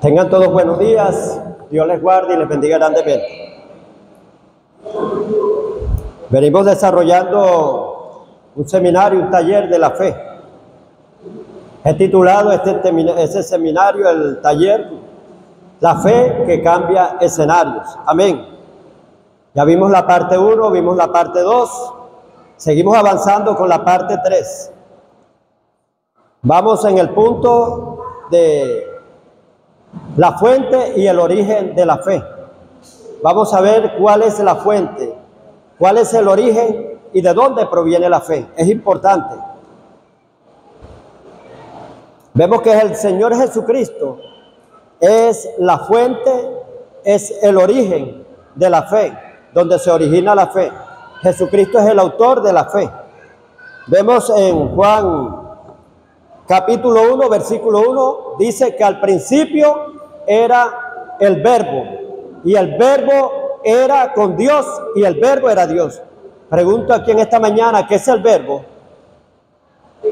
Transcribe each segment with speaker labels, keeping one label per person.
Speaker 1: Tengan todos buenos días, Dios les guarde y les bendiga grandemente. Venimos desarrollando un seminario, un taller de la fe. He titulado ese seminario, el taller, La fe que cambia escenarios. Amén. Ya vimos la parte 1, vimos la parte 2, seguimos avanzando con la parte 3. Vamos en el punto de la fuente y el origen de la fe. Vamos a ver cuál es la fuente, cuál es el origen y de dónde proviene la fe. Es importante. Vemos que el Señor Jesucristo es la fuente, es el origen de la fe, donde se origina la fe. Jesucristo es el autor de la fe. Vemos en Juan capítulo 1, versículo 1, dice que al principio era el verbo, y el verbo era con Dios, y el verbo era Dios. Pregunto aquí en esta mañana, ¿qué es el verbo?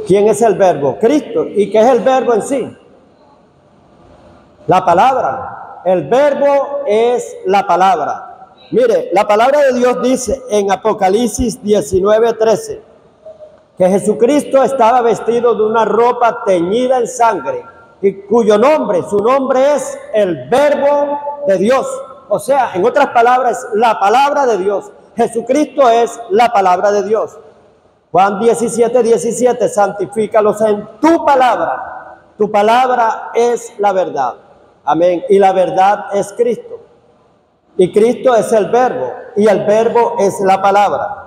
Speaker 1: ¿Quién es el verbo? Cristo. ¿Y qué es el verbo en sí? La palabra. El verbo es la palabra. Mire, la palabra de Dios dice en Apocalipsis 19:13 que Jesucristo estaba vestido de una ropa teñida en sangre y cuyo nombre, su nombre es el Verbo de Dios. O sea, en otras palabras, la palabra de Dios. Jesucristo es la palabra de Dios. Juan 17:17, santifícalos en tu palabra. Tu palabra es la verdad. Amén. Y la verdad es Cristo. Y Cristo es el verbo. Y el verbo es la palabra.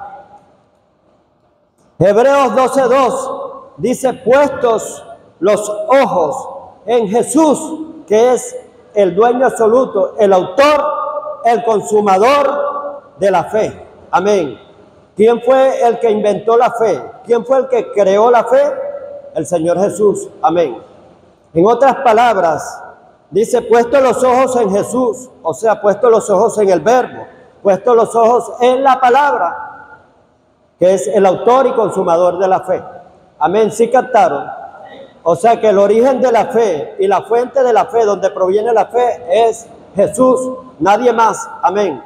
Speaker 1: Hebreos 12:2 dice, puestos los ojos en Jesús, que es el dueño absoluto, el autor, el consumador de la fe. Amén. ¿Quién fue el que inventó la fe? ¿Quién fue el que creó la fe? El Señor Jesús. Amén. En otras palabras, dice, puesto los ojos en Jesús, o sea, puesto los ojos en el verbo, puesto los ojos en la palabra, que es el autor y consumador de la fe. Amén, ¿sí captaron? O sea que el origen de la fe y la fuente de la fe, donde proviene la fe, es Jesús, nadie más. Amén.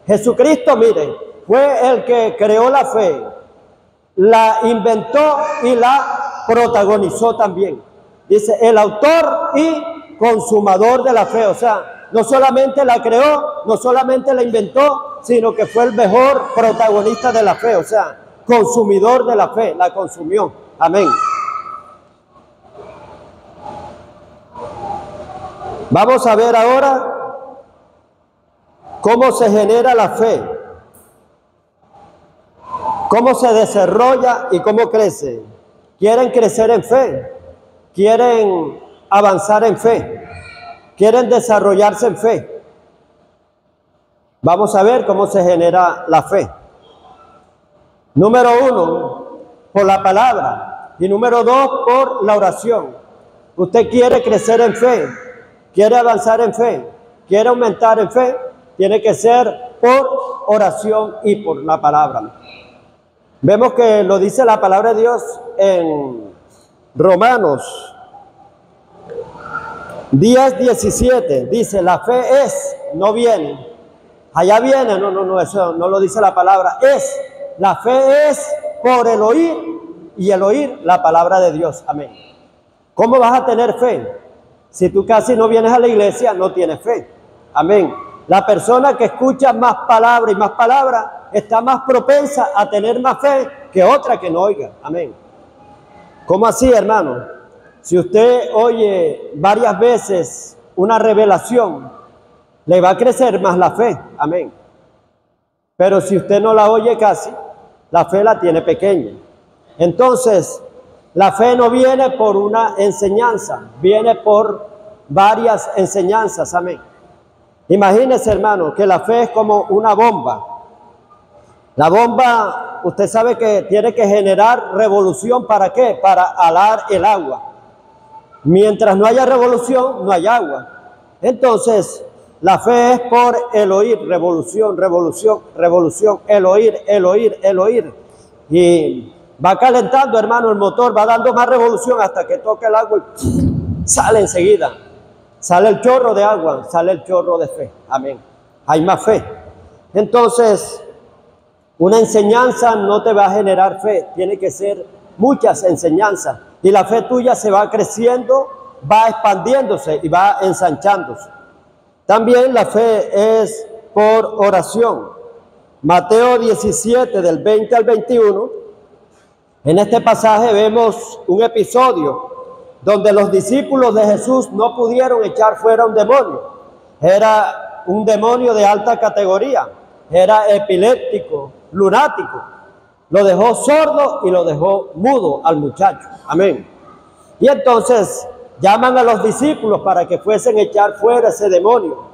Speaker 1: Jesucristo, mire, fue el que creó la fe, la inventó y la protagonizó también. Dice, el autor y consumador de la fe. O sea, no solamente la creó, no solamente la inventó, sino que fue el mejor protagonista de la fe. O sea, consumidor de la fe, la consumió. Amén. Vamos a ver ahora cómo se genera la fe, cómo se desarrolla y cómo crece. ¿Quieren crecer en fe? ¿Quieren avanzar en fe? ¿Quieren desarrollarse en fe? Vamos a ver cómo se genera la fe. Número 1, por la palabra. Y número 2, por la oración. Usted quiere crecer en fe, quiere avanzar en fe, quiere aumentar en fe, tiene que ser por oración y por la palabra. Vemos que lo dice la palabra de Dios en Romanos 10:17. Dice, la fe es, no viene. Allá viene, no, eso no lo dice la palabra. Es, la fe es por el oír y el oír la palabra de Dios. Amén. ¿Cómo vas a tener fe? Si tú casi no vienes a la iglesia, no tienes fe. Amén. La persona que escucha más palabra y más palabra está más propensa a tener más fe que otra que no oiga. Amén. ¿Cómo así, hermano? Si usted oye varias veces una revelación, le va a crecer más la fe. Amén. Pero si usted no la oye casi, la fe la tiene pequeña. Entonces, la fe no viene por una enseñanza, viene por varias enseñanzas. Amén. Imagínese, hermano, que la fe es como una bomba. La bomba, usted sabe que tiene que generar revolución. ¿Para qué? Para alar el agua. Mientras no haya revolución, no hay agua. Entonces, la fe es por el oír, revolución, revolución, revolución, el oír, el oír, el oír. Y va calentando, hermano, el motor, va dando más revolución hasta que toca el agua y sale enseguida. sale el chorro de agua, sale el chorro de fe. Amén. Hay más fe. Entonces, una enseñanza no te va a generar fe, tiene que ser muchas enseñanzas. Y la fe tuya se va creciendo, va expandiéndose y va ensanchándose. También la fe es por oración. Mateo 17, del 20 al 21, en este pasaje vemos un episodio donde los discípulos de Jesús no pudieron echar fuera un demonio. Era un demonio de alta categoría, era epiléptico, lunático. Lo dejó sordo y lo dejó mudo al muchacho. Amén. Y entonces llaman a los discípulos para que fuesen a echar fuera ese demonio.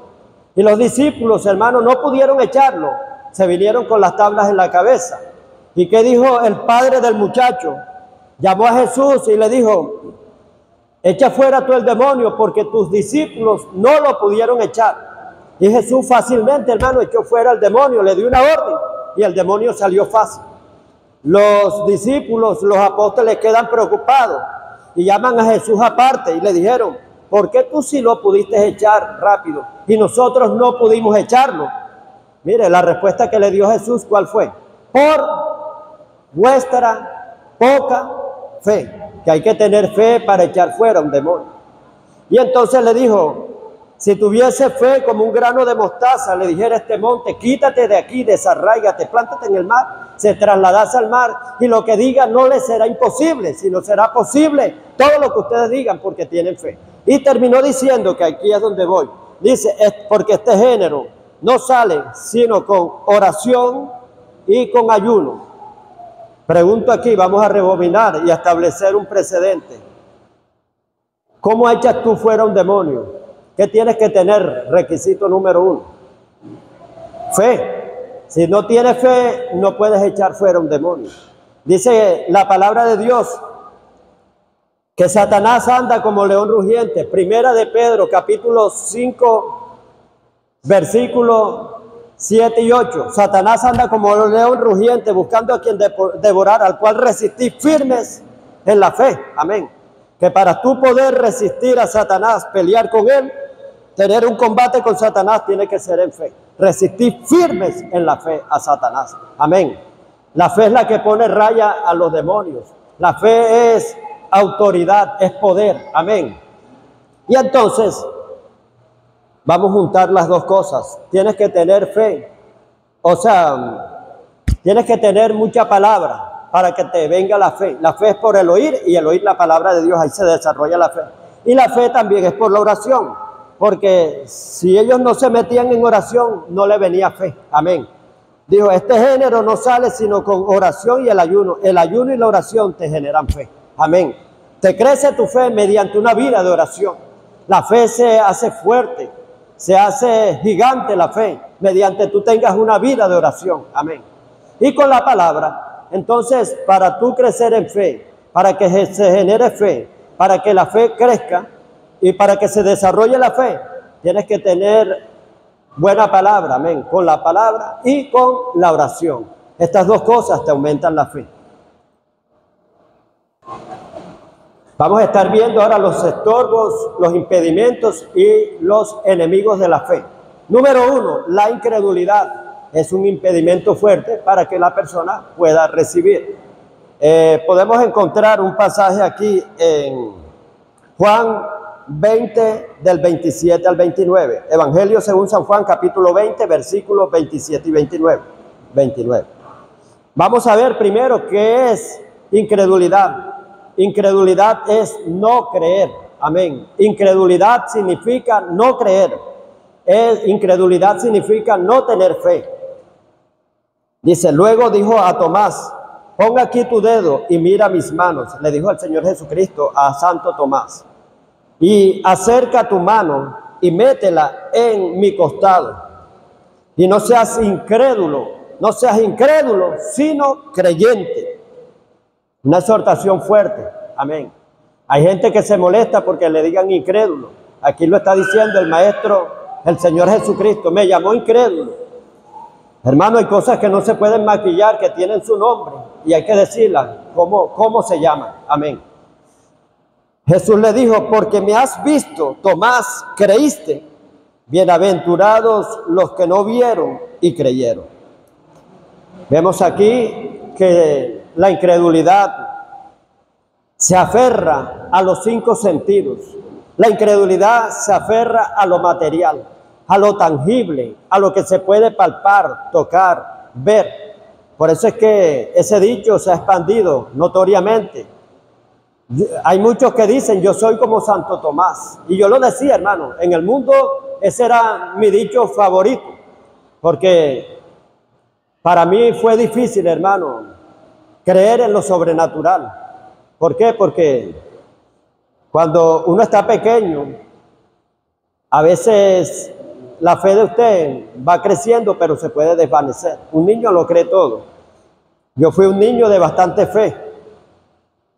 Speaker 1: Y los discípulos, hermanos, no pudieron echarlo. Se vinieron con las tablas en la cabeza. ¿Y qué dijo el padre del muchacho? Llamó a Jesús y le dijo: echa fuera tú el demonio, porque tus discípulos no lo pudieron echar. Y Jesús fácilmente, hermano, echó fuera el demonio, le dio una orden y el demonio salió fácil. Los discípulos, los apóstoles quedan preocupados y llaman a Jesús aparte y le dijeron: ¿por qué tú sí lo pudiste echar rápido y nosotros no pudimos echarlo? Mire, la respuesta que le dio Jesús, ¿cuál fue? Por vuestra poca fe, que hay que tener fe para echar fuera un demonio. Y entonces le dijo: si tuviese fe como un grano de mostaza, le dijera a este monte: quítate de aquí, desarráigate, plántate en el mar, se trasladase al mar, y lo que diga no le será imposible, sino será posible todo lo que ustedes digan, porque tienen fe. Y terminó diciendo, que aquí es donde voy, dice: porque este género no sale sino con oración y con ayuno. Pregunto aquí, vamos a rebobinar y a establecer un precedente. ¿Cómo echas tú fuera un demonio? ¿Qué tienes que tener? Requisito número 1. Fe. Si no tienes fe, no puedes echar fuera un demonio. Dice la palabra de Dios que Satanás anda como león rugiente. Primera de Pedro, capítulo 5, versículos 7 y 8. Satanás anda como león rugiente, buscando a quien devorar, al cual resistir firmes en la fe. Amén. Que para tú poder resistir a Satanás, pelear con él, tener un combate con Satanás, tiene que ser en fe. Resistir firmes en la fe a Satanás. Amén. La fe es la que pone raya a los demonios. La fe es autoridad, es poder. Amén. Y entonces vamos a juntar las dos cosas. Tienes que tener fe. O sea, tienes que tener mucha palabra para que te venga la fe. La fe es por el oír, y el oír la palabra de Dios, ahí se desarrolla la fe. Y la fe también es por la oración, porque si ellos no se metían en oración, no le venía fe. Amén. Dijo: este género no sale sino con oración y el ayuno. El ayuno y la oración te generan fe. Amén. Te crece tu fe mediante una vida de oración. La fe se hace fuerte, se hace gigante la fe, mediante tú tengas una vida de oración. Amén. Y con la palabra, entonces, para tú crecer en fe, para que se genere fe, para que la fe crezca y para que se desarrolle la fe, tienes que tener buena palabra. Amén. Con la palabra y con la oración. Estas dos cosas te aumentan la fe. Vamos a estar viendo ahora los estorbos, los impedimentos y los enemigos de la fe. Número 1, la incredulidad es un impedimento fuerte para que la persona pueda recibir. Podemos encontrar un pasaje aquí en Juan 20, del 27 al 29. Evangelio según San Juan, capítulo 20, versículos 27 y 29. Vamos a ver primero qué es incredulidad. Incredulidad es no creer. Amén. Incredulidad significa no creer. Incredulidad significa no tener fe. Dice: luego dijo a Tomás: pon aquí tu dedo y mira mis manos. Le dijo el Señor Jesucristo a Santo Tomás: y acerca tu mano y métela en mi costado. Y no seas incrédulo, sino creyente. Una exhortación fuerte. Amén. Hay gente que se molesta porque le digan incrédulo. Aquí lo está diciendo el Maestro, el Señor Jesucristo: me llamó incrédulo. Hermano, hay cosas que no se pueden maquillar, que tienen su nombre, y hay que decirlas cómo se llaman. Amén. Jesús le dijo, porque me has visto, Tomás, creíste. Bienaventurados los que no vieron y creyeron. Vemos aquí que la incredulidad se aferra a los 5 sentidos. La incredulidad se aferra a lo material, a lo tangible, a lo que se puede palpar, tocar, ver. Por eso es que ese dicho se ha expandido notoriamente. Hay muchos que dicen, yo soy como Santo Tomás. Y yo lo decía, hermano, en el mundo ese era mi dicho favorito. Porque para mí fue difícil, hermano, creer en lo sobrenatural. ¿Por qué? Porque cuando uno está pequeño, a veces la fe de usted va creciendo, pero se puede desvanecer. Un niño lo cree todo. Yo fui un niño de bastante fe,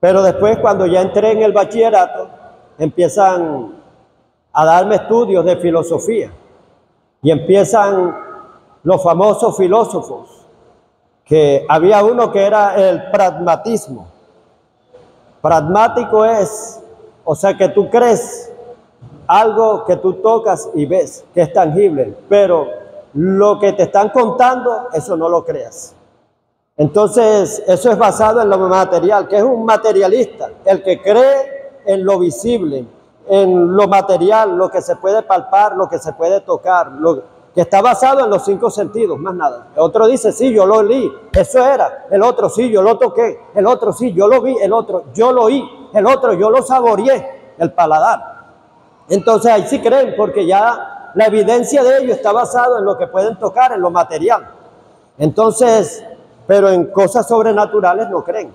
Speaker 1: pero después cuando ya entré en el bachillerato, empiezan a darme estudios de filosofía y empiezan los famosos filósofos, que había uno que era el pragmatismo. Pragmático es, o sea, que tú crees algo que tú tocas y ves, que es tangible, pero lo que te están contando, eso no lo creas. Entonces, eso es basado en lo material, que es un materialista, el que cree en lo visible, en lo material, lo que se puede palpar, lo que se puede tocar, lo que está basado en los 5 sentidos, más nada. El otro dice, sí, yo lo leí, eso era. El otro, sí, yo lo toqué. El otro, sí, yo lo vi. El otro, yo lo oí. El otro, yo lo saboreé, el paladar. Entonces, ahí sí creen, porque ya la evidencia de ello está basada en lo que pueden tocar, en lo material. Entonces, pero en cosas sobrenaturales no creen.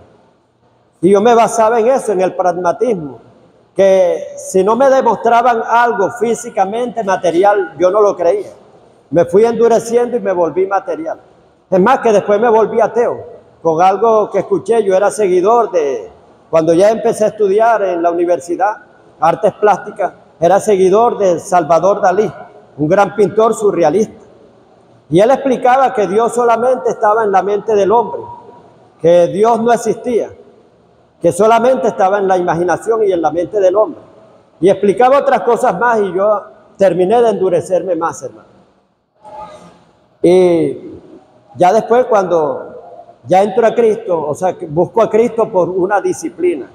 Speaker 1: Y yo me basaba en eso, en el pragmatismo, que si no me demostraban algo físicamente, material, yo no lo creía. Me fui endureciendo y me volví material. Es más, que después me volví ateo, con algo que escuché. Yo era seguidor de, cuando ya empecé a estudiar en la universidad, artes plásticas, era seguidor de Salvador Dalí, un gran pintor surrealista. Y él explicaba que Dios solamente estaba en la mente del hombre, que Dios no existía, que solamente estaba en la imaginación y en la mente del hombre. Y explicaba otras cosas más y yo terminé de endurecerme más, hermano. Y ya después, cuando ya entro a Cristo, o sea, busco a Cristo por una disciplina,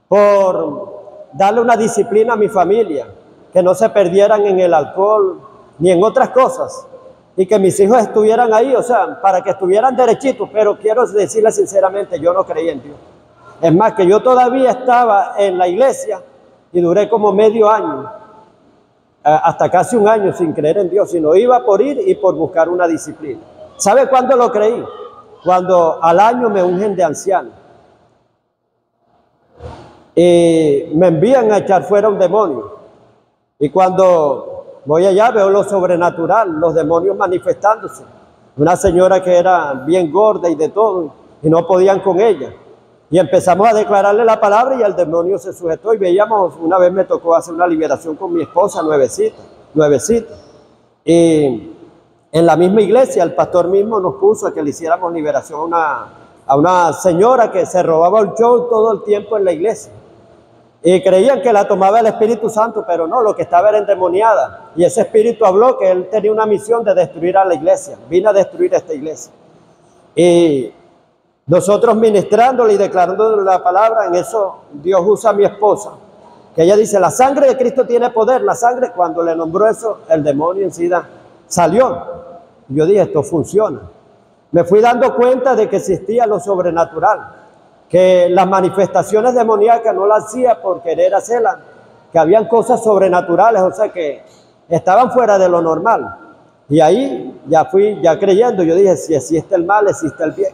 Speaker 1: por darle una disciplina a mi familia, que no se perdieran en el alcohol ni en otras cosas, y que mis hijos estuvieran ahí, o sea, para que estuvieran derechitos. Pero quiero decirles sinceramente, yo no creía en Dios. Es más, que yo todavía estaba en la iglesia y duré como medio año, hasta casi un año sin creer en Dios, sino iba por ir y por buscar una disciplina. ¿Sabe cuándo lo creí? Cuando al año me ungen de anciano y me envían a echar fuera un demonio. Y cuando voy allá veo lo sobrenatural, los demonios manifestándose. Una señora que era bien gorda y de todo, y no podían con ella. Y empezamos a declararle la palabra y el demonio se sujetó. Y veíamos, una vez me tocó hacer una liberación con mi esposa, nuevecita. Y en la misma iglesia el pastor mismo nos puso a que le hiciéramos liberación a una señora que se robaba el show todo el tiempo en la iglesia. Y creían que la tomaba el Espíritu Santo, pero no, lo que estaba era endemoniada. Y ese espíritu habló que él tenía una misión de destruir a la iglesia. Vino a destruir esta iglesia. Y nosotros ministrándole y declarándole la palabra, en eso Dios usa a mi esposa, que ella dice, la sangre de Cristo tiene poder. La sangre, cuando le nombró eso, el demonio enseguida salió. Y yo dije, esto funciona. Me fui dando cuenta de que existía lo sobrenatural, que las manifestaciones demoníacas no las hacía por querer hacerlas, que habían cosas sobrenaturales, o sea, que estaban fuera de lo normal. Y ahí ya fui creyendo. Yo dije, si existe el mal, existe el bien.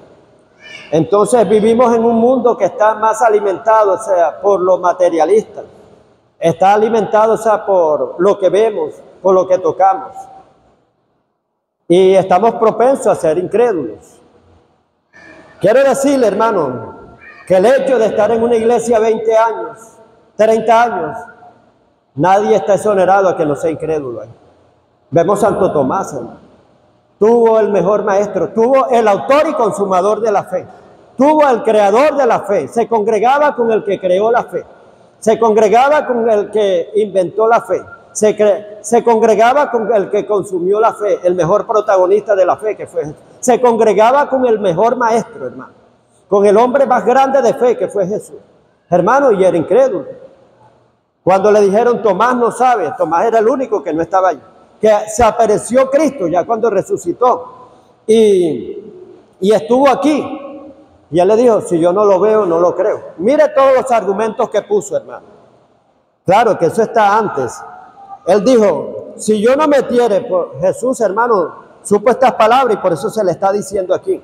Speaker 1: Entonces vivimos en un mundo que está más alimentado, o sea, por lo materialista. Está alimentado, o sea, por lo que vemos, por lo que tocamos. Y estamos propensos a ser incrédulos. Quiero decirle, hermano, que el hecho de estar en una iglesia 20 años, 30 años, nadie está exonerado a que no sea incrédulo. Vemos Santo Tomás, hermano. Tuvo el mejor maestro, tuvo el autor y consumador de la fe, tuvo el creador de la fe, se congregaba con el que creó la fe. Se congregaba con el que inventó la fe. Se congregaba con el que consumió la fe, el mejor protagonista de la fe que fue Jesús. Se congregaba con el mejor maestro, hermano, con el hombre más grande de fe que fue Jesús. Hermano, y era incrédulo. Cuando le dijeron, Tomás no sabe, Tomás era el único que no estaba allí, que se apareció Cristo ya cuando resucitó y estuvo aquí. Y él le dijo, si yo no lo veo, no lo creo. Mire todos los argumentos que puso, hermano. Claro que eso está antes. Él dijo, si yo no metiere, por Jesús, hermano, supo estas palabras y por eso se le está diciendo aquí.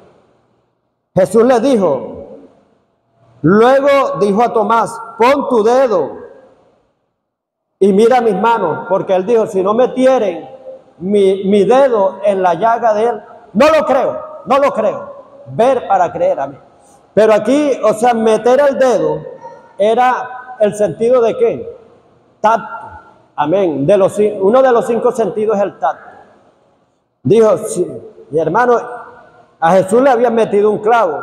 Speaker 1: Jesús le dijo, luego dijo a Tomás, pon tu dedo y mira mis manos, porque él dijo, si no metieren mi dedo en la llaga de él, no lo creo, no lo creo. Ver para creer a mí. Pero aquí, o sea, meter el dedo era el sentido de ¿qué? Tacto. Amén. Uno de los 5 sentidos es el tacto. Dijo, sí, mi hermano, a Jesús le habían metido un clavo.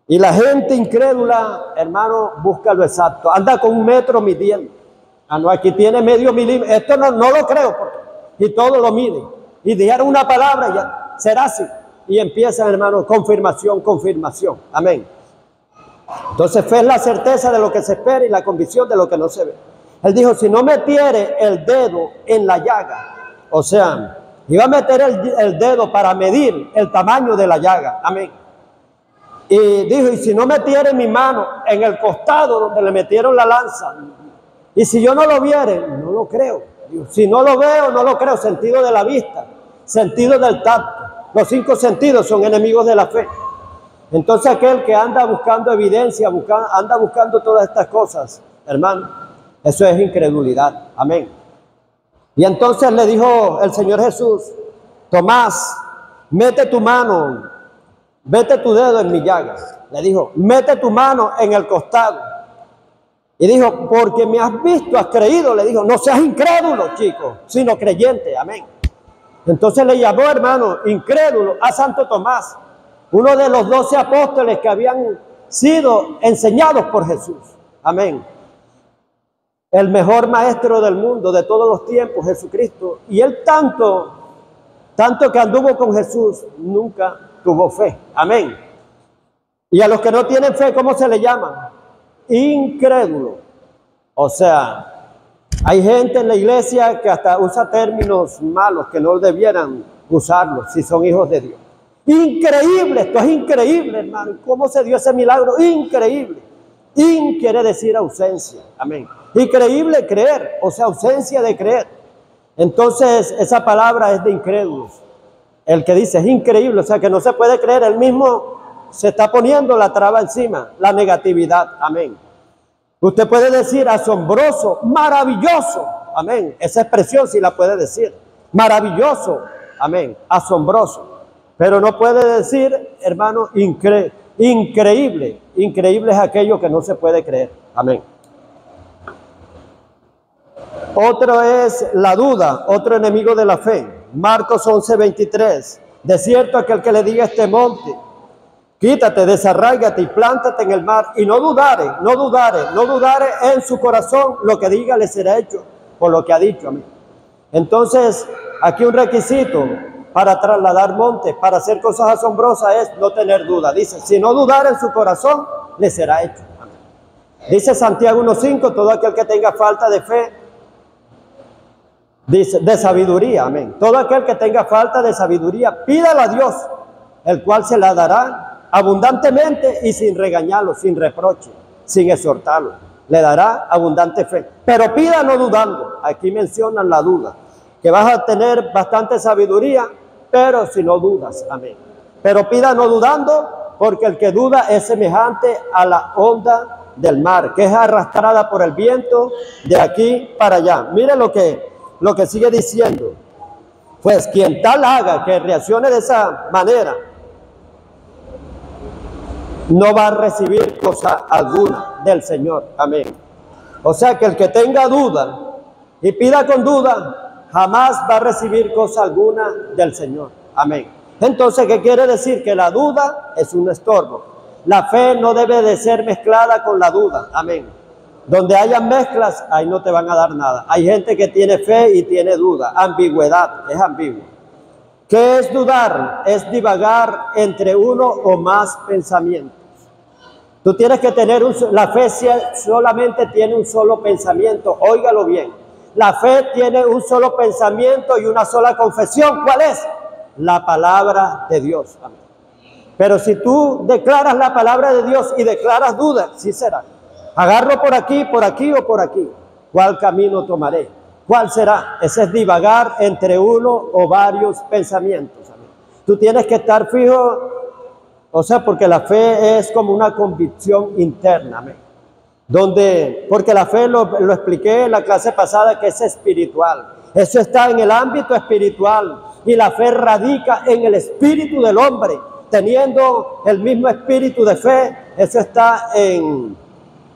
Speaker 1: Y la gente incrédula, hermano, busca lo exacto. Anda con 1 metro midiendo. Ah, no, aquí tiene medio milímetro. Esto no lo creo. Y todo lo mide. Y dijeron una palabra y ya, será así. Y empiezan, hermano, confirmación, confirmación. Amén. Entonces, fe es la certeza de lo que se espera y la convicción de lo que no se ve. Él dijo, si no metiere el dedo en la llaga, o sea, iba a meter el dedo para medir el tamaño de la llaga. Amén. Y dijo, y si no metiere mi mano en el costado donde le metieron la lanza, y si yo no lo viere, no lo creo. Dijo, si no lo veo, no lo creo. Sentido de la vista, sentido del tacto. Los 5 sentidos son enemigos de la fe. Entonces aquel que anda buscando evidencia, anda buscando todas estas cosas, hermano, eso es incredulidad. Amén. Y entonces le dijo el Señor Jesús, Tomás, mete tu mano, mete tu dedo en mi llaga. Le dijo, mete tu mano en el costado. Y dijo, porque me has visto, has creído. Le dijo, no seas incrédulo, chico, sino creyente. Amén. Entonces le llamó, hermano, incrédulo a Santo Tomás, uno de los 12 apóstoles que habían sido enseñados por Jesús. Amén. El mejor maestro del mundo, de todos los tiempos, Jesucristo. Y él tanto que anduvo con Jesús, nunca tuvo fe. Amén. Y a los que no tienen fe, ¿cómo se le llama? Incrédulo. O sea, hay gente en la iglesia que hasta usa términos malos que no debieran usarlos si son hijos de Dios. Increíble, esto es increíble, hermano. ¿Cómo se dio ese milagro? Increíble. Quiere decir ausencia. Amén. Increíble creer, o sea, ausencia de creer. Entonces, esa palabra es de incrédulos. El que dice es increíble, o sea, que no se puede creer, él mismo se está poniendo la traba encima, la negatividad. Amén. Usted puede decir asombroso, maravilloso. Amén. Esa expresión sí la puede decir. Maravilloso. Amén. Asombroso. Pero no puede decir, hermano, increíble. Increíble es aquello que no se puede creer. Amén. Otro es la duda, otro enemigo de la fe. Marcos 11:23. De cierto, aquel que le diga a este monte, quítate, desarráigate y plántate en el mar, y no dudare en su corazón, lo que diga le será hecho por lo que ha dicho. Amén. Entonces, aquí un requisito para trasladar montes, para hacer cosas asombrosas, es no tener duda. Dice, si no dudare en su corazón, le será hecho. Amén. Dice Santiago 1:5, todo aquel que tenga falta de fe, dice, de sabiduría, amén. Todo aquel que tenga falta de sabiduría, pídala a Dios, el cual se la dará abundantemente y sin regañarlo, sin reproche, sin exhortarlo. Le dará abundante fe. Pero pida no dudando. Aquí mencionan la duda, que vas a tener bastante sabiduría, pero si no dudas, amén. Pero pida no dudando, porque el que duda es semejante a la onda del mar, que es arrastrada por el viento de aquí para allá. Mire lo que sigue diciendo. Pues quien tal haga, que reaccione de esa manera, no va a recibir cosa alguna del Señor. Amén. O sea que el que tenga duda y pida con duda, jamás va a recibir cosa alguna del Señor. Amén. Entonces, ¿qué quiere decir? Que la duda es un estorbo. La fe no debe de ser mezclada con la duda. Amén. Donde haya mezclas, ahí no te van a dar nada. Hay gente que tiene fe y tiene duda, ambigüedad, es ambiguo. ¿Qué es dudar? Es divagar entre uno o más pensamientos. Tú tienes que tener la fe solamente tiene un solo pensamiento, óigalo bien. La fe tiene un solo pensamiento y una sola confesión. ¿Cuál es? La palabra de Dios. Amén. Pero si tú declaras la palabra de Dios y declaras dudas, sí será. Agarro por aquí o por aquí. ¿Cuál camino tomaré? ¿Cuál será? Ese es divagar entre uno o varios pensamientos. Amén. Tú tienes que estar fijo, o sea, porque la fe es como una convicción interna. Amén. Porque la fe lo expliqué en la clase pasada, que es espiritual. Eso está en el ámbito espiritual y la fe radica en el espíritu del hombre, teniendo el mismo espíritu de fe. Eso está en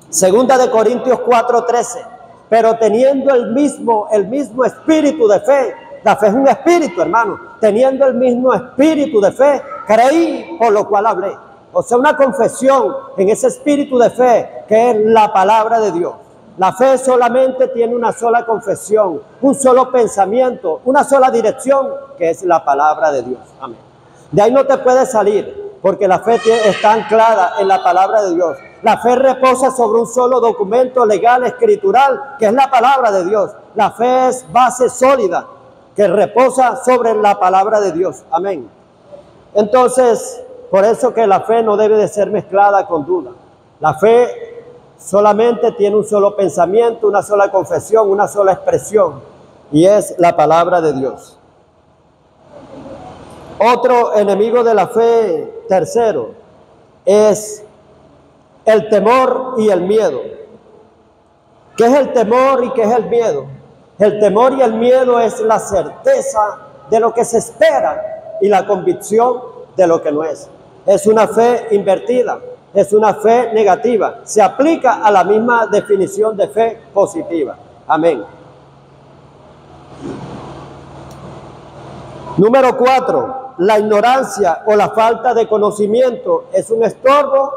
Speaker 1: 2 Corintios 4:13. Pero teniendo el mismo espíritu de fe, la fe es un espíritu, hermano, teniendo el mismo espíritu de fe, creí, por lo cual hablé. O sea, una confesión en ese espíritu de fe que es la palabra de Dios. La fe solamente tiene una sola confesión, un solo pensamiento, una sola dirección, que es la palabra de Dios. Amén. De ahí no te puedes salir, porque la fe está anclada en la palabra de Dios. La fe reposa sobre un solo documento legal, escritural, que es la palabra de Dios. La fe es base sólida, que reposa sobre la palabra de Dios. Amén. Entonces, por eso que la fe no debe de ser mezclada con duda. La fe solamente tiene un solo pensamiento, una sola confesión, una sola expresión, y es la palabra de Dios. Otro enemigo de la fe, tercero, es el temor y el miedo. ¿Qué es el temor y qué es el miedo? El temor y el miedo es la certeza de lo que se espera y la convicción de lo que no es. Es una fe invertida, es una fe negativa. Se aplica a la misma definición de fe positiva. Amén. Número 4. La ignorancia o la falta de conocimiento es un estorbo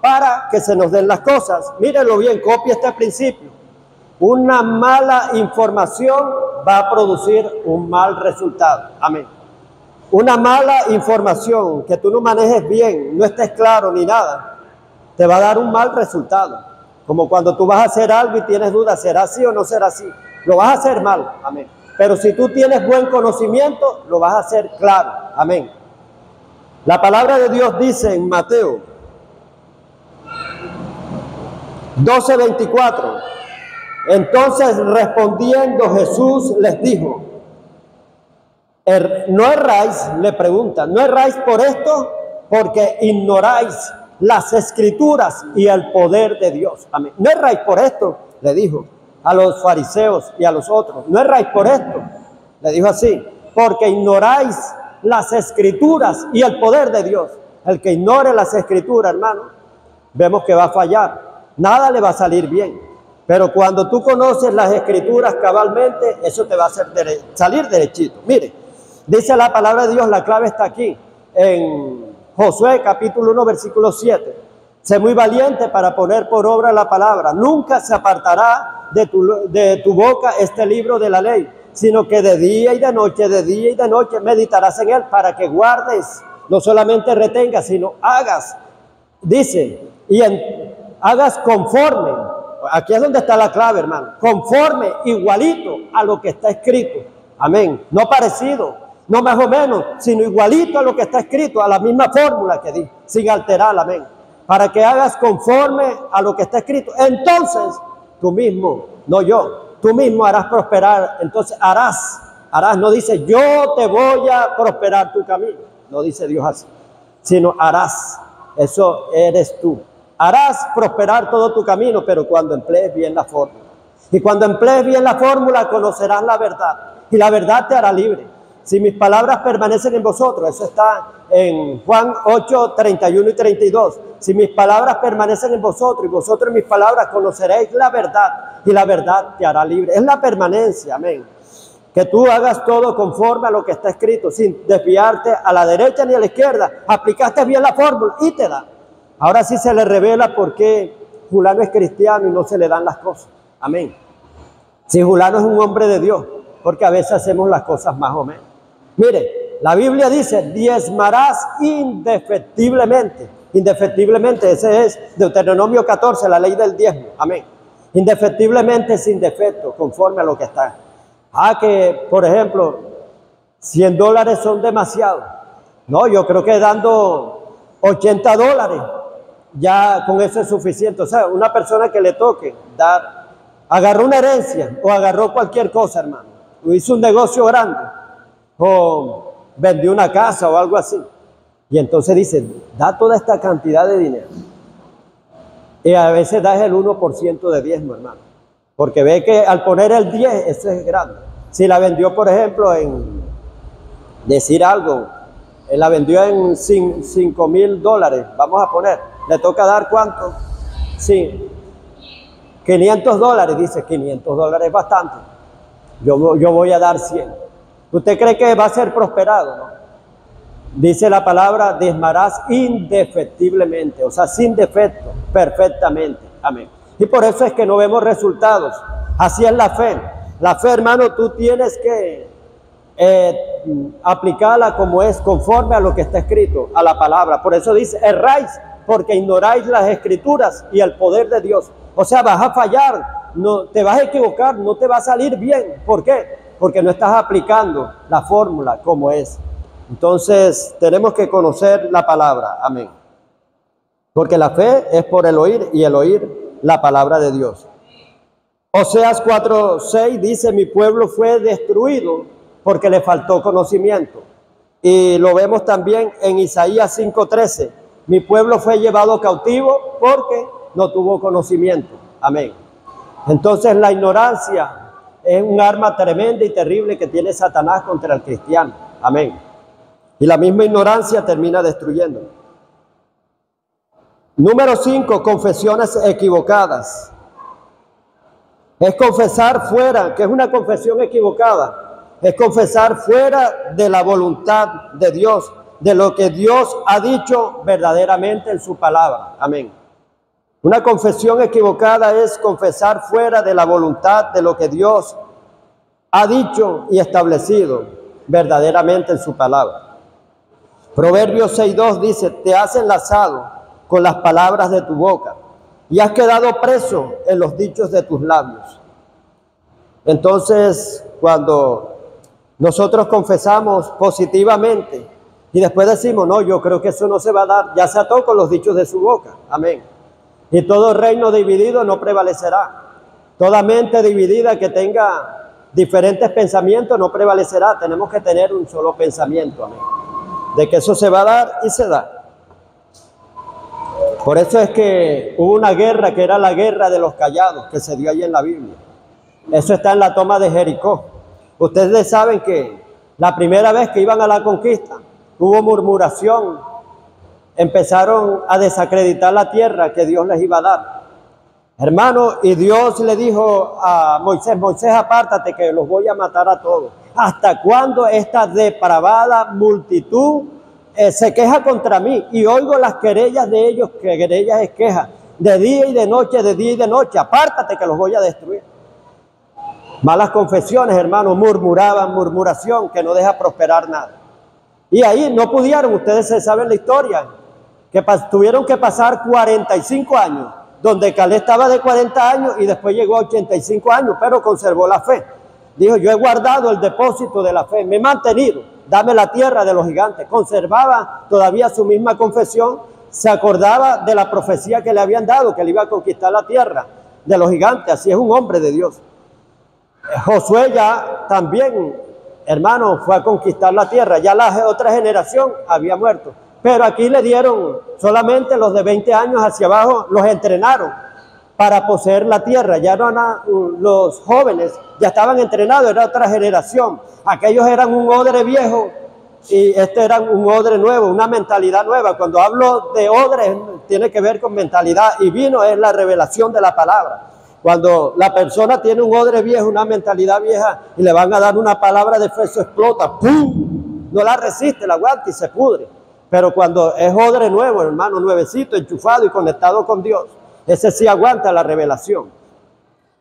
Speaker 1: para que se nos den las cosas. Mírenlo bien, copia este principio. Una mala información va a producir un mal resultado. Amén. Una mala información que tú no manejes bien, no estés claro ni nada, te va a dar un mal resultado. Como cuando tú vas a hacer algo y tienes dudas, ¿será así o no será así? Lo vas a hacer mal. Amén. Pero si tú tienes buen conocimiento, lo vas a hacer claro. Amén. La palabra de Dios dice en Mateo 12:24. Entonces respondiendo Jesús les dijo, ¿no erráis? Le preguntan, ¿no erráis por esto? Porque ignoráis las escrituras y el poder de Dios. Amén. ¿No erráis por esto? Le dijo a los fariseos y a los otros. ¿No erráis por esto? Le dijo así, porque ignoráis las escrituras y el poder de Dios. El que ignore las escrituras, hermano, vemos que va a fallar. Nada le va a salir bien. Pero cuando tú conoces las escrituras cabalmente, eso te va a hacer salir derechito. Mire, dice la palabra de Dios, la clave está aquí, en Josué capítulo 1, versículo 7. Sé muy valiente para poner por obra la palabra. Nunca se apartará de tu boca este libro de la ley, sino que de día y de noche meditarás en él para que guardes, no solamente retengas, sino hagas. Dice, hagas conforme. Aquí es donde está la clave, hermano. Conforme, igualito a lo que está escrito. Amén. No parecido, no más o menos, sino igualito a lo que está escrito, a la misma fórmula que di, sin alterar. Amén. Para que hagas conforme a lo que está escrito. Entonces, tú mismo, no yo, tú mismo harás prosperar. Entonces harás, no dice yo te voy a prosperar tu camino. No dice Dios así, sino harás. Eso eres tú. Harás prosperar todo tu camino, pero cuando emplees bien la fórmula. Y cuando emplees bien la fórmula, conocerás la verdad. Y la verdad te hará libre. Si mis palabras permanecen en vosotros, eso está en Juan 8, 31 y 32. Si mis palabras permanecen en vosotros y vosotros en mis palabras, conoceréis la verdad. Y la verdad te hará libre. Es la permanencia, amén. Que tú hagas todo conforme a lo que está escrito, sin desviarte a la derecha ni a la izquierda. Aplicaste bien la fórmula y te da. Ahora sí se le revela por qué fulano es cristiano y no se le dan las cosas. Amén. Si fulano es un hombre de Dios, porque a veces hacemos las cosas más o menos. Mire, la Biblia dice, diezmarás indefectiblemente. Indefectiblemente, ese es Deuteronomio 14, la ley del diezmo. Amén. Indefectiblemente, sin defecto, conforme a lo que está. Que, por ejemplo, $100 son demasiado. No, yo creo que dando $80, ya con eso es suficiente. O sea, una persona que le toque dar, agarró una herencia o agarró cualquier cosa, hermano, o hizo un negocio grande, o vendió una casa o algo así. Y entonces dice, da toda esta cantidad de dinero. Y a veces das el 1% de diezmo, hermano. Porque ve que al poner el 10, eso es grande. Si la vendió, por ejemplo, en decir algo, la vendió en $5,000, vamos a poner, le toca dar ¿cuánto? Sí, $500, dice, $500 es bastante. Yo voy a dar 100. ¿Usted cree que va a ser prosperado, no? Dice la palabra, diezmarás indefectiblemente, o sea, sin defecto, perfectamente. Amén. Y por eso es que no vemos resultados. Así es la fe. La fe, hermano, tú tienes que aplicarla como es, conforme a lo que está escrito, a la palabra. Por eso dice, erráis, porque ignoráis las escrituras y el poder de Dios. O sea, vas a fallar, no, te vas a equivocar, no te va a salir bien. ¿Por qué? Porque no estás aplicando la fórmula como es. Entonces, tenemos que conocer la palabra. Amén. Porque la fe es por el oír y el oír la palabra de Dios. Oseas 4:6 dice, mi pueblo fue destruido porque le faltó conocimiento. Y lo vemos también en Isaías 5:13. Mi pueblo fue llevado cautivo porque no tuvo conocimiento. Amén. Entonces la ignorancia es un arma tremenda y terrible que tiene Satanás contra el cristiano. Amén. Y la misma ignorancia termina destruyendo. Número 5, confesiones equivocadas. Es confesar fuera, que es una confesión equivocada. Es confesar fuera de la voluntad de Dios, de lo que Dios ha dicho verdaderamente en su palabra. Amén. Una confesión equivocada es confesar fuera de la voluntad de lo que Dios ha dicho y establecido verdaderamente en su palabra. Proverbios 6:2 dice, te has enlazado con las palabras de tu boca y has quedado preso en los dichos de tus labios. Entonces, cuando nosotros confesamos positivamente y después decimos, no, yo creo que eso no se va a dar, ya se ató con los dichos de su boca. Amén. Y todo reino dividido no prevalecerá. Toda mente dividida que tenga diferentes pensamientos no prevalecerá. Tenemos que tener un solo pensamiento. Amén. De que eso se va a dar y se da. Por eso es que hubo una guerra que era la guerra de los callados que se dio allí en la Biblia. Eso está en la toma de Jericó. Ustedes saben que la primera vez que iban a la conquista hubo murmuración. Empezaron a desacreditar la tierra que Dios les iba a dar. Hermano, y Dios le dijo a Moisés, Moisés, apártate que los voy a matar a todos. ¿Hasta cuándo esta depravada multitud se queja contra mí? Y oigo las querellas de ellos, que querellas es queja, de día y de noche, de día y de noche. Apártate que los voy a destruir. Malas confesiones, hermano, murmuraban, murmuración que no deja prosperar nada. Y ahí no pudieron, ustedes se saben la historia, que tuvieron que pasar 45 años, donde Caleb estaba de 40 años y después llegó a 85 años, pero conservó la fe. Dijo, yo he guardado el depósito de la fe, me he mantenido, dame la tierra de los gigantes. Conservaba todavía su misma confesión, se acordaba de la profecía que le habían dado, que le iba a conquistar la tierra de los gigantes. Así es un hombre de Dios. Josué ya también, hermano, fue a conquistar la tierra. Ya la otra generación había muerto. Pero aquí le dieron solamente los de 20 años hacia abajo, los entrenaron para poseer la tierra. Ya no eran los jóvenes, ya estaban entrenados, era otra generación. Aquellos eran un odre viejo y este era un odre nuevo, una mentalidad nueva. Cuando hablo de odre, tiene que ver con mentalidad, y vino es la revelación de la palabra. Cuando la persona tiene un odre viejo, una mentalidad vieja, y le van a dar una palabra de fe, eso explota, ¡pum! No la resiste, la aguanta y se pudre. Pero cuando es odre nuevo, hermano, nuevecito, enchufado y conectado con Dios, Ese sí aguanta la revelación.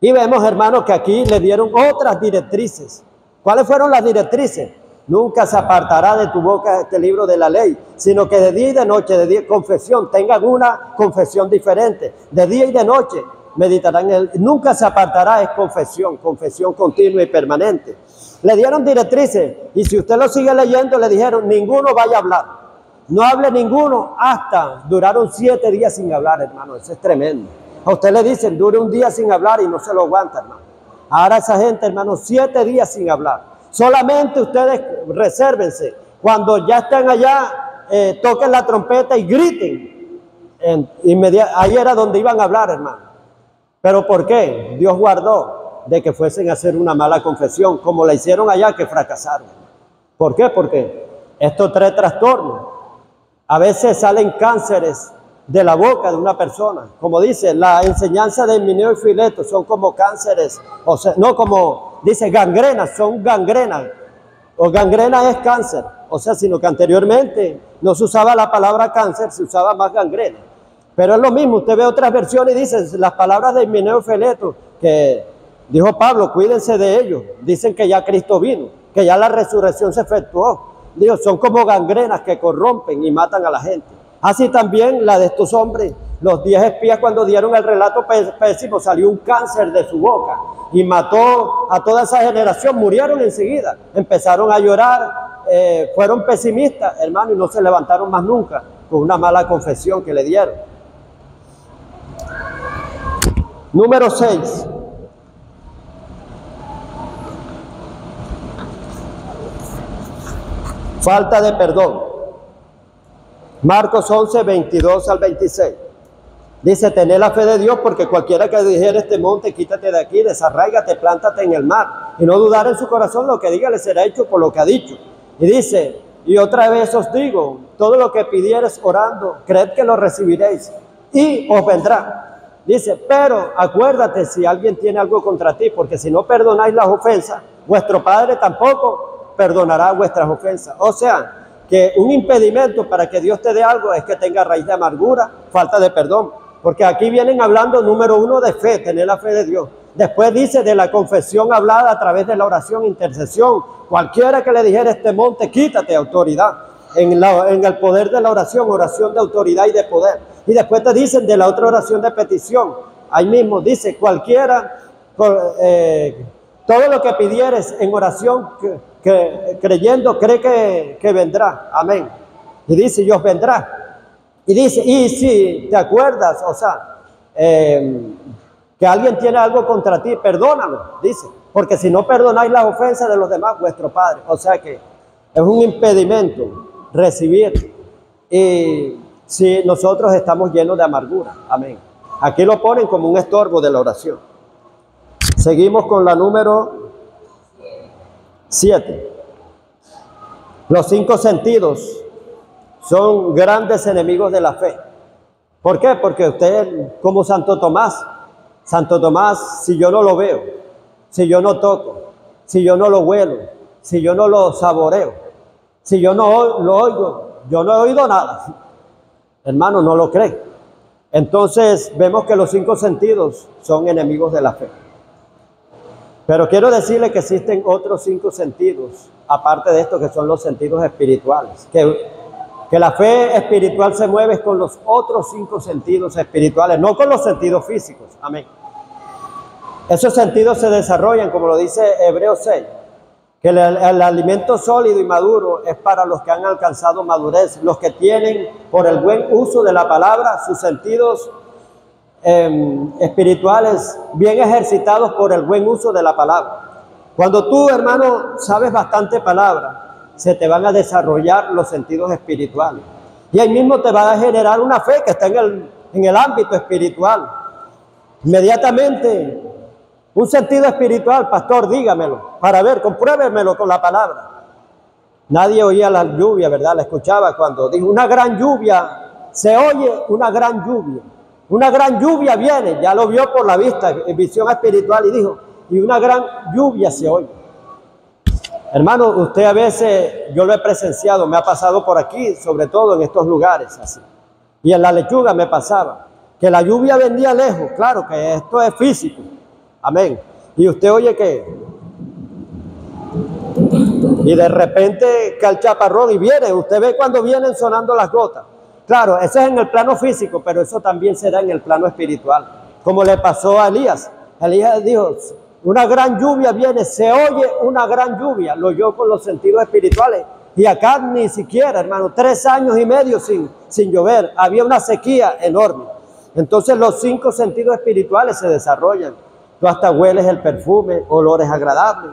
Speaker 1: Y vemos, hermanos, que aquí le dieron otras directrices. ¿Cuáles fueron las directrices? Nunca se apartará de tu boca este libro de la ley, sino que de día y de noche, de día, confesión, tengan una confesión diferente. De día y de noche meditarán en él. Nunca se apartará, es confesión, confesión continua y permanente. Le dieron directrices, y si usted lo sigue leyendo, le dijeron, ninguno vaya a hablar. No hable ninguno hasta, duraron 7 días sin hablar, hermano, eso es tremendo. A usted le dicen, dure un día sin hablar y no se lo aguanta, hermano. Ahora esa gente, hermano, 7 días sin hablar. Solamente ustedes resérvense. Cuando ya estén allá, toquen la trompeta y griten. Ahí era donde iban a hablar, hermano. ¿Pero por qué? Dios guardó de que fuesen a hacer una mala confesión, como la hicieron allá, que fracasaron. ¿Por qué? Porque esto trae trastornos. A veces salen cánceres de la boca de una persona. Como dice, la enseñanza de Himeneo y Fileto son como cánceres, o sea, no como, dice, gangrenas, son gangrenas. O gangrena es cáncer, o sea, sino que anteriormente no se usaba la palabra cáncer, se usaba más gangrena. Pero es lo mismo, usted ve otras versiones y dice, las palabras de Himeneo y Fileto, que dijo Pablo, cuídense de ellos. Dicen que ya Cristo vino, que ya la resurrección se efectuó. Digo, son como gangrenas que corrompen y matan a la gente. Así también la de estos hombres, los 10 espías cuando dieron el relato pésimo, salió un cáncer de su boca y mató a toda esa generación, murieron enseguida, empezaron a llorar, fueron pesimistas, hermano, y no se levantaron más nunca con una mala confesión que le dieron. Número 6. Falta de perdón. Marcos 11, 22 al 26. Dice, tened la fe de Dios, porque cualquiera que dijere este monte, quítate de aquí, desarráigate, plántate en el mar, y no dudar en su corazón, lo que diga le será hecho por lo que ha dicho. Y dice, y otra vez os digo, todo lo que pidiereis orando, creed que lo recibiréis, y os vendrá. Dice, pero acuérdate si alguien tiene algo contra ti, porque si no perdonáis las ofensas, vuestro Padre tampoco perdonará vuestras ofensas. O sea, que un impedimento para que Dios te dé algo es que tenga raíz de amargura, falta de perdón. Porque aquí vienen hablando, número 1, de fe, tener la fe de Dios. Después dice de la confesión hablada a través de la oración, intercesión. Cualquiera que le dijera este monte, quítate, autoridad. En el poder de la oración, oración de autoridad y de poder. Y después te dicen de la otra oración de petición. Ahí mismo dice, cualquiera, todo lo que pidieres en oración, que creyendo, cree que vendrá. Amén. Y dice, Dios vendrá. Y dice, y si te acuerdas, o sea, que alguien tiene algo contra ti, perdónalo, dice. Porque si no perdonáis las ofensas de los demás, vuestro Padre. O sea que es un impedimento recibir. Y si nosotros estamos llenos de amargura. Amén. Aquí lo ponen como un estorbo de la oración. Seguimos con la número 7. Los 5 sentidos son grandes enemigos de la fe. ¿Por qué? Porque usted, como Santo Tomás, si yo no lo veo, si yo no toco, si yo no lo huelo, si yo no lo saboreo, si yo no lo oigo, yo no he oído nada. Hermano, no lo cree. Entonces vemos que los 5 sentidos son enemigos de la fe. Pero quiero decirle que existen otros 5 sentidos, aparte de esto, que son los sentidos espirituales. Que la fe espiritual se mueve con los otros 5 sentidos espirituales, no con los sentidos físicos. Amén. Esos sentidos se desarrollan, como lo dice Hebreos 6, que el alimento sólido y maduro es para los que han alcanzado madurez, los que tienen, por el buen uso de la palabra, sus sentidos espirituales bien ejercitados por el buen uso de la palabra. Cuando tú, hermano, sabes bastante palabra, se te van a desarrollar los sentidos espirituales. Y ahí mismo te va a generar una fe que está en el ámbito espiritual. Inmediatamente, un sentido espiritual, pastor, dígamelo, para ver, compruébemelo con la palabra. Nadie oía la lluvia, ¿verdad? La escuchaba cuando dijo, una gran lluvia, se oye una gran lluvia. Una gran lluvia viene, ya lo vio por la vista, en visión espiritual, y dijo, y una gran lluvia se oye. Hermano, usted a veces, yo lo he presenciado, me ha pasado por aquí, sobre todo en estos lugares así. Y en la lechuga me pasaba. que la lluvia venía lejos, claro que esto es físico, amén. Y usted oye que, y de repente cae el chaparrón y viene, usted ve cuando vienen sonando las gotas. Claro, eso es en el plano físico, pero eso también será en el plano espiritual, como le pasó a Elías. Elías dijo, una gran lluvia viene, se oye una gran lluvia, lo oyó con los sentidos espirituales. Y acá ni siquiera, hermano, 3 años y medio sin llover, había una sequía enorme. Entonces los 5 sentidos espirituales se desarrollan. Tú hasta hueles el perfume, olores agradables.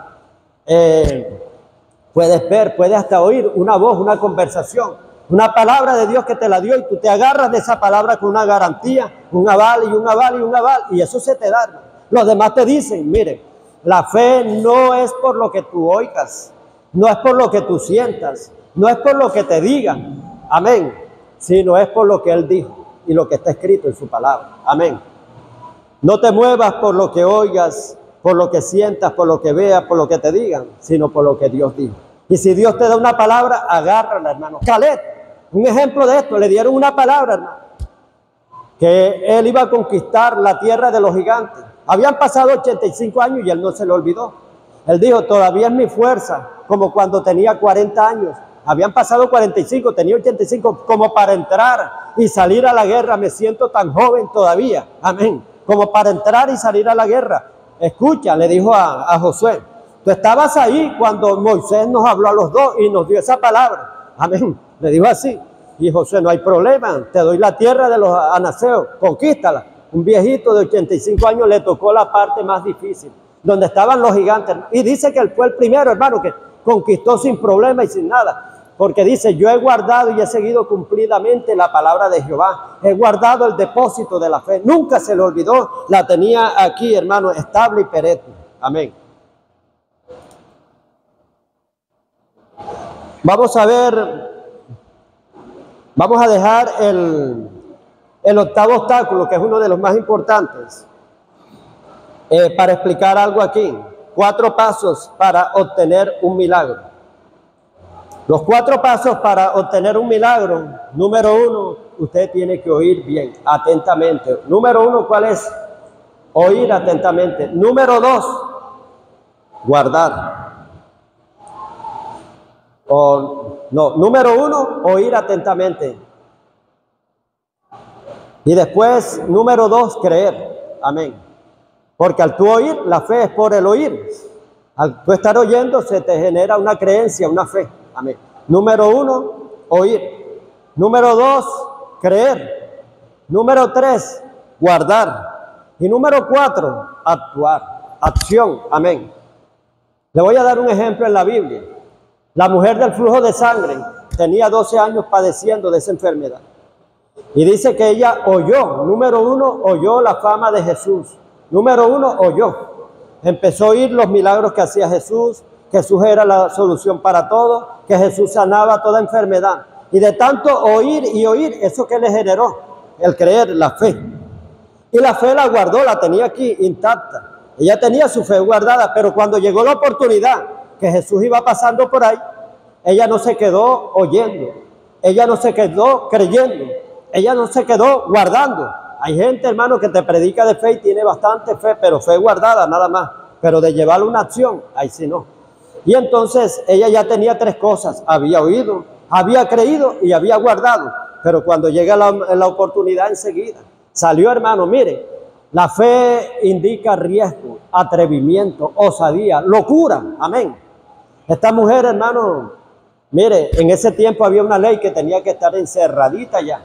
Speaker 1: Puedes ver, puedes hasta oír una voz, una conversación, una palabra de Dios que te la dio y tú te agarras de esa palabra con una garantía, un aval y un aval y un aval, y eso se te da. Los demás te dicen, mire, la fe no es por lo que tú oigas, no es por lo que tú sientas, no es por lo que te digan, amén, sino es por lo que Él dijo y lo que está escrito en su palabra, amén. No te muevas por lo que oigas, por lo que sientas, por lo que veas, por lo que te digan, sino por lo que Dios dijo. Y si Dios te da una palabra, agárrala, hermano. Caleb, un ejemplo de esto, le dieron una palabra, hermano, que él iba a conquistar la tierra de los gigantes. Habían pasado 85 años y él no se lo olvidó. Él dijo, todavía es mi fuerza, como cuando tenía 40 años. Habían pasado 45, tenía 85, como para entrar y salir a la guerra. Me siento tan joven todavía, amén, como para entrar y salir a la guerra. Escucha, le dijo a Josué, tú estabas ahí cuando Moisés nos habló a los dos y nos dio esa palabra, amén, le dijo así. Y Josué, no hay problema, te doy la tierra de los anaseos, conquístala. Un viejito de 85 años le tocó la parte más difícil, donde estaban los gigantes. Y dice que él fue el primero, hermano, que conquistó sin problema y sin nada. Porque dice, yo he guardado y he seguido cumplidamente la palabra de Jehová. He guardado el depósito de la fe. Nunca se le olvidó. La tenía aquí, hermano, estable y perenne. Amén. Vamos a ver, vamos a dejar el octavo obstáculo, que es uno de los más importantes, para explicar algo aquí. 4 pasos para obtener un milagro. Los 4 pasos para obtener un milagro. Número 1, usted tiene que oír bien, atentamente. Número 1, ¿cuál es? Oír atentamente. Número 2, guardar. Número 1, oír atentamente. Y después, número 2, creer. Amén. Porque al tú oír, la fe es por el oír. Al tú estar oyendo, se te genera una creencia, una fe. Amén. Número 1, oír. Número 2, creer. Número 3, guardar. Y número 4, actuar. Acción. Amén. Le voy a dar un ejemplo en la Biblia. La mujer del flujo de sangre tenía 12 años padeciendo de esa enfermedad. Y dice que ella oyó, número 1, oyó la fama de Jesús. Número 1, oyó. Empezó a oír los milagros que hacía Jesús. Jesús era la solución para todo, que Jesús sanaba toda enfermedad. Y de tanto oír y oír, eso que le generó, el creer, la fe. Y la fe la guardó, la tenía aquí intacta. Ella tenía su fe guardada, pero cuando llegó la oportunidad que Jesús iba pasando por ahí, ella no se quedó oyendo, ella no se quedó creyendo, ella no se quedó guardando. Hay gente, hermano, que te predica de fe y tiene bastante fe, pero fe guardada nada más. Pero de llevarle una acción, ahí sí no. Y entonces ella ya tenía 3 cosas, había oído, había creído y había guardado. Pero cuando llega la oportunidad enseguida, salió, hermano, mire, la fe indica riesgo, atrevimiento, osadía, locura, amén. Esta mujer, hermano, mire, en ese tiempo había una ley que tenía que estar encerradita ya.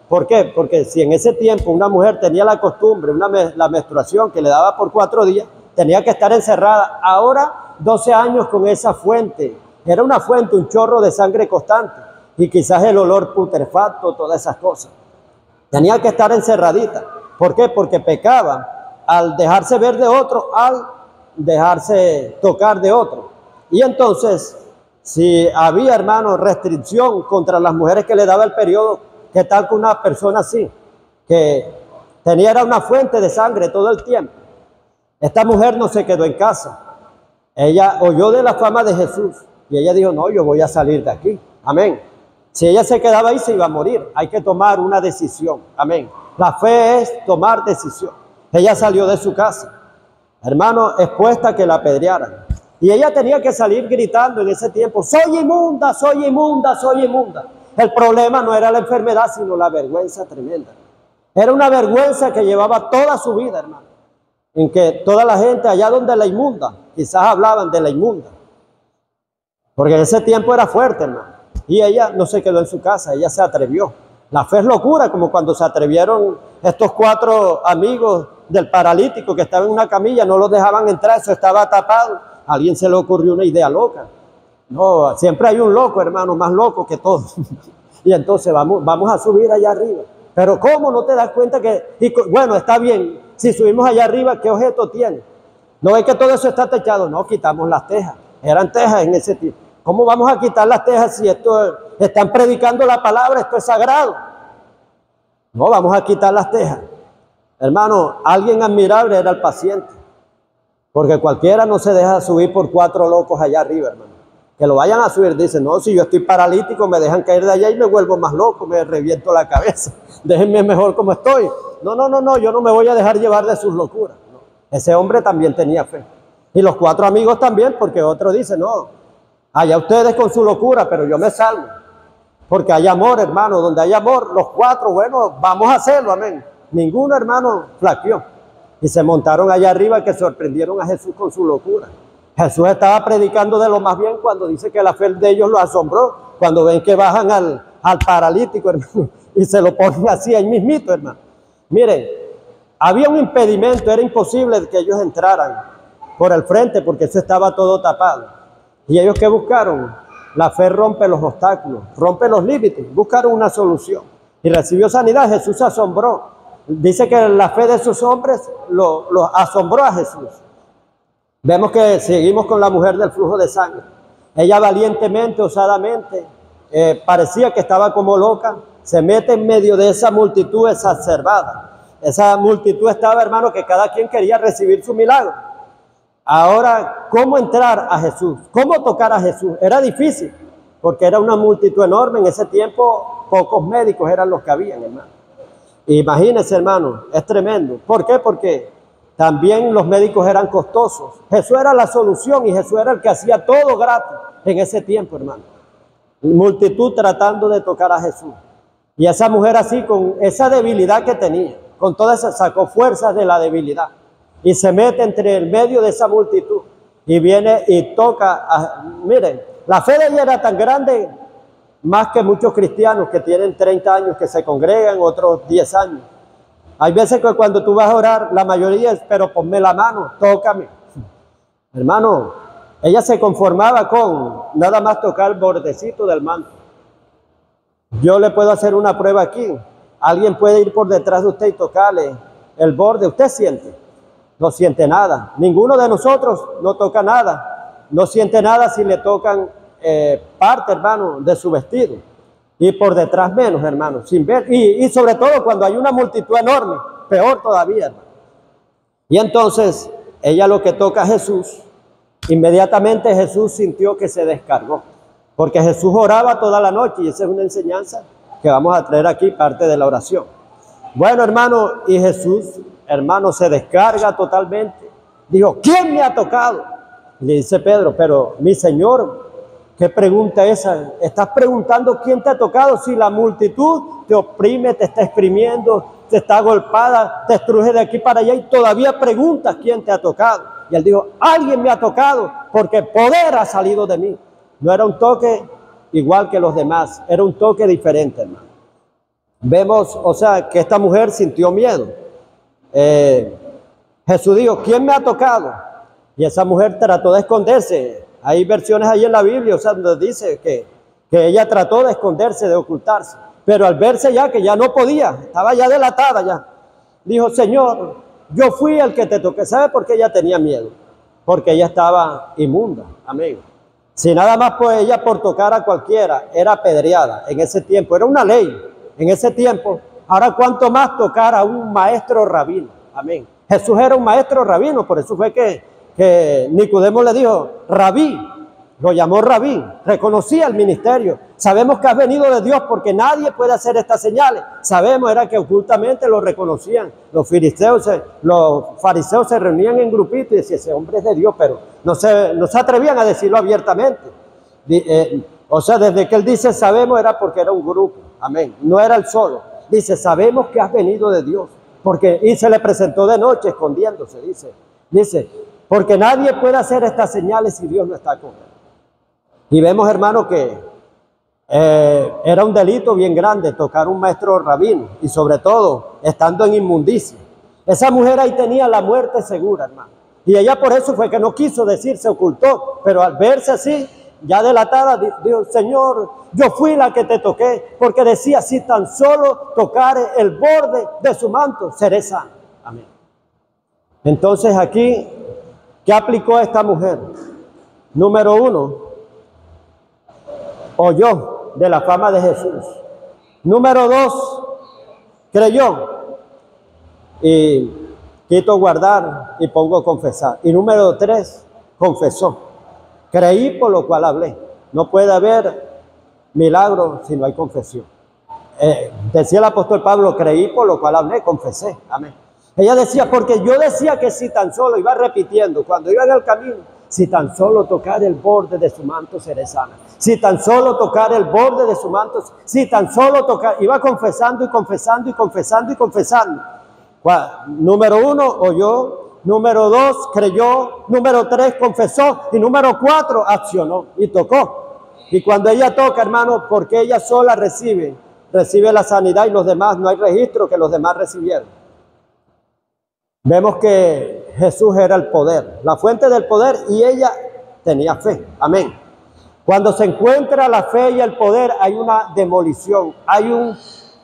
Speaker 1: ¿Por qué? Porque si en ese tiempo una mujer tenía la costumbre, la menstruación que le daba por 4 días, tenía que estar encerrada. Ahora, 12 años con esa fuente. Era una fuente, un chorro de sangre constante. Y quizás el olor putrefacto, todas esas cosas. Tenía que estar encerradita. ¿Por qué? Porque pecaba al dejarse ver de otro, al dejarse tocar de otro. Y entonces, si había, hermano, restricción contra las mujeres que le daba el periodo, ¿qué tal con una persona así? Que era una fuente de sangre todo el tiempo. Esta mujer no se quedó en casa. Ella oyó de la fama de Jesús y ella dijo, no, yo voy a salir de aquí. Amén. Si ella se quedaba ahí, se iba a morir. Hay que tomar una decisión. Amén. La fe es tomar decisión. Ella salió de su casa, hermano, expuesta a que la apedrearan. Y ella tenía que salir gritando en ese tiempo, soy inmunda, soy inmunda, soy inmunda. El problema no era la enfermedad, sino la vergüenza tremenda. Era una vergüenza que llevaba toda su vida, hermano. En que toda la gente allá donde la inmunda, quizás hablaban de la inmunda. Porque en ese tiempo era fuerte, hermano. Y ella no se quedó en su casa, ella se atrevió. La fe es locura, como cuando se atrevieron estos 4 amigos del paralítico que estaba en una camilla, no los dejaban entrar, eso estaba tapado. A alguien se le ocurrió una idea loca. No, siempre hay un loco, hermano, más loco que todos. Y entonces vamos a subir allá arriba. Pero ¿cómo no te das cuenta que, bueno, está bien, si subimos allá arriba, ¿qué objeto tiene? ¿No ves que todo eso está techado? No, quitamos las tejas. Eran tejas en ese tiempo. ¿Cómo vamos a quitar las tejas si están predicando la palabra, esto es sagrado? No, vamos a quitar las tejas. Hermano, alguien admirable era el paciente. Porque cualquiera no se deja subir por 4 locos allá arriba, hermano. Que lo vayan a subir, dicen, no, si yo estoy paralítico, me dejan caer de allá y me vuelvo más loco, me reviento la cabeza. Déjenme mejor como estoy. No, yo no me voy a dejar llevar de sus locuras. No. Ese hombre también tenía fe. Y los 4 amigos también, porque otro dice, no, allá ustedes con su locura, pero yo me salvo. Porque hay amor, hermano, donde hay amor, los 4, bueno, vamos a hacerlo, amén. Ninguno, hermano, flaqueó. Y se montaron allá arriba que sorprendieron a Jesús con su locura. Jesús estaba predicando de lo más bien cuando dice que la fe de ellos lo asombró. Cuando ven que bajan al paralítico, hermano, y se lo ponen así ahí mismito, hermano. Miren, había un impedimento, era imposible que ellos entraran por el frente porque eso estaba todo tapado. ¿Y ellos qué buscaron? La fe rompe los obstáculos, rompe los límites, buscaron una solución. Y recibió sanidad, Jesús se asombró. Dice que la fe de esos hombres lo asombró a Jesús. Vemos que seguimos con la mujer del flujo de sangre. Ella valientemente, osadamente, parecía que estaba como loca, se mete en medio de esa multitud exacerbada. Esa multitud estaba, hermano, que cada quien quería recibir su milagro. Ahora, ¿cómo entrar a Jesús? ¿Cómo tocar a Jesús? Era difícil, porque era una multitud enorme. En ese tiempo, pocos médicos eran los que habían, hermano. Imagínense, hermano, es tremendo. ¿Por qué? Porque también los médicos eran costosos. Jesús era la solución y Jesús era el que hacía todo gratis en ese tiempo, hermano. Multitud tratando de tocar a Jesús. Y esa mujer así, con esa debilidad que tenía, con toda esa, sacó fuerzas de la debilidad. Y se mete entre el medio de esa multitud. Y viene y toca. Miren, la fe de ella era tan grande, más que muchos cristianos que tienen 30 años que se congregan, otros 10 años. Hay veces que cuando tú vas a orar, la mayoría es, pero ponme la mano, tócame. Hermano, ella se conformaba con nada más tocar el bordecito del manto. Yo le puedo hacer una prueba aquí. Alguien puede ir por detrás de usted y tocarle el borde. ¿Usted siente? No siente nada. Ninguno de nosotros no toca nada. No siente nada si le tocan parte, hermano, de su vestido. Y por detrás menos, hermano, sin ver. Y sobre todo cuando hay una multitud enorme, peor todavía, hermano. Y entonces, ella lo que toca a Jesús, inmediatamente Jesús sintió que se descargó. Porque Jesús oraba toda la noche y esa es una enseñanza que vamos a traer aquí, parte de la oración. Bueno, hermano, y Jesús, hermano, se descarga totalmente. Dijo, ¿quién me ha tocado? Y le dice Pedro, pero mi Señor, ¿qué pregunta es esa? Estás preguntando quién te ha tocado si la multitud te oprime, te está exprimiendo, te está golpada, te estruje de aquí para allá y todavía preguntas quién te ha tocado. Y él dijo, alguien me ha tocado porque poder ha salido de mí. No era un toque igual que los demás, era un toque diferente, hermano. Vemos, o sea, que esta mujer sintió miedo. Jesús dijo, ¿quién me ha tocado? Y esa mujer trató de esconderse. Hay versiones ahí en la Biblia, o sea, donde dice que ella trató de esconderse, de ocultarse. Pero al verse ya que ya no podía, estaba ya delatada ya, dijo, Señor, yo fui el que te toqué. ¿Sabe por qué ella tenía miedo? Porque ella estaba inmunda, amigo. Si nada más pues ella por tocar a cualquiera era apedreada en ese tiempo, era una ley en ese tiempo. Ahora cuánto más tocar a un maestro rabino, amén. Jesús era un maestro rabino, por eso fue que Nicodemo le dijo, rabí, Lo llamó rabí, reconocía el ministerio. Sabemos que has venido de Dios porque nadie puede hacer estas señales. Sabemos era que ocultamente lo reconocían. Los fariseos se reunían en grupitos y decían, ese hombre es de Dios, pero no se atrevían a decirlo abiertamente. O sea, desde que él dice sabemos era porque era un grupo. Amén. No era el solo. Dice, sabemos que has venido de Dios. Y se le presentó de noche escondiéndose, dice, porque nadie puede hacer estas señales si Dios no está con él. Y vemos, hermano, que era un delito bien grande tocar un maestro rabino y sobre todo estando en inmundicia. Esa mujer ahí tenía la muerte segura, hermano. Y ella por eso fue que no quiso decir, se ocultó, pero al verse así, ya delatada, dijo, Señor, yo fui la que te toqué, porque decía, si tan solo tocare el borde de su manto, seré sana. Amén. Entonces aquí, ¿qué aplicó esta mujer? Número 1, oyó de la fama de Jesús. Número 2, creyó. Y quito guardar y pongo confesar. Y número 3, confesó. Creí por lo cual hablé. No puede haber milagro si no hay confesión. Decía el apóstol Pablo, creí por lo cual hablé, confesé. Amén. Ella decía, porque yo decía que si tan solo, iba repitiendo, cuando iba en el camino, si tan solo tocar el borde de su manto seré sana. Si tan solo tocar el borde de su manto, si tan solo tocar, iba confesando y confesando y confesando y confesando. Número 1, oyó. Número 2, creyó. Número 3, confesó. Y número 4, accionó y tocó. Y cuando ella toca, hermano, porque ella sola recibe la sanidad y los demás, no hay registro que los demás recibieron. Vemos que Jesús era el poder, la fuente del poder, y ella tenía fe. Amén. Cuando se encuentra la fe y el poder, hay una demolición, hay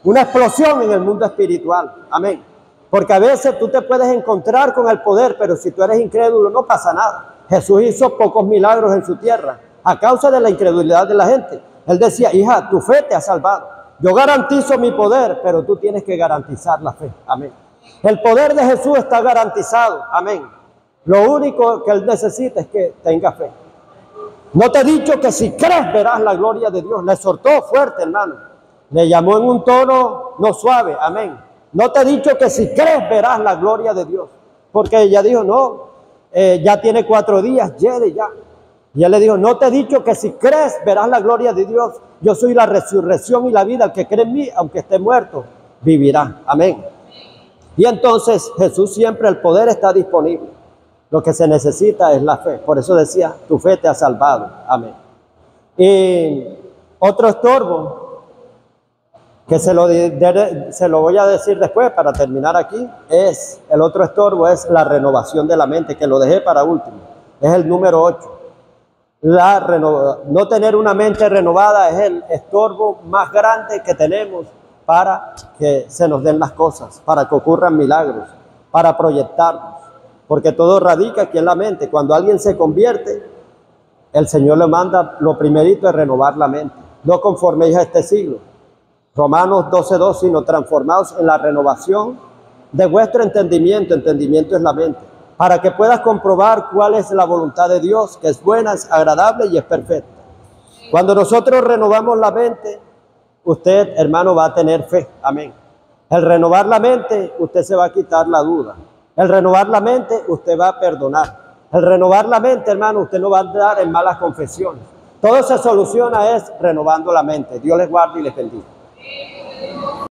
Speaker 1: una explosión en el mundo espiritual. Amén. Porque a veces tú te puedes encontrar con el poder, pero si tú eres incrédulo no pasa nada. Jesús hizo pocos milagros en su tierra a causa de la incredulidad de la gente. Él decía, hija, tu fe te ha salvado. Yo garantizo mi poder, pero tú tienes que garantizar la fe. Amén. El poder de Jesús está garantizado. Amén. Lo único que Él necesita es que tenga fe. No te he dicho que si crees verás la gloria de Dios. Le exhortó fuerte, hermano. Le llamó en un tono no suave. Amén. No te he dicho que si crees verás la gloria de Dios. Porque ella dijo, no, ya tiene 4 días, llegue ya. Y él le dijo, no te he dicho que si crees verás la gloria de Dios. Yo soy la resurrección y la vida. El que cree en mí, aunque esté muerto, vivirá. Amén. Y entonces Jesús siempre, el poder está disponible. Lo que se necesita es la fe. Por eso decía, tu fe te ha salvado. Amén. Y otro estorbo, que se lo voy a decir después para terminar aquí, el otro estorbo es la renovación de la mente, que lo dejé para último. Es el número 8. No tener una mente renovada es el estorbo más grande que tenemos para que se nos den las cosas, para que ocurran milagros, para proyectarnos. Porque todo radica aquí en la mente. Cuando alguien se convierte, el Señor le manda, lo primerito es renovar la mente. No conforméis a este siglo. Romanos 12:2, sino transformados en la renovación de vuestro entendimiento. Entendimiento es la mente. Para que puedas comprobar cuál es la voluntad de Dios, que es buena, es agradable y es perfecta. Cuando nosotros renovamos la mente, usted, hermano, va a tener fe. Amén. El renovar la mente, usted se va a quitar la duda. El renovar la mente, usted va a perdonar. El renovar la mente, hermano, usted no va a andar en malas confesiones. Todo se soluciona es renovando la mente. Dios les guarde y les bendiga.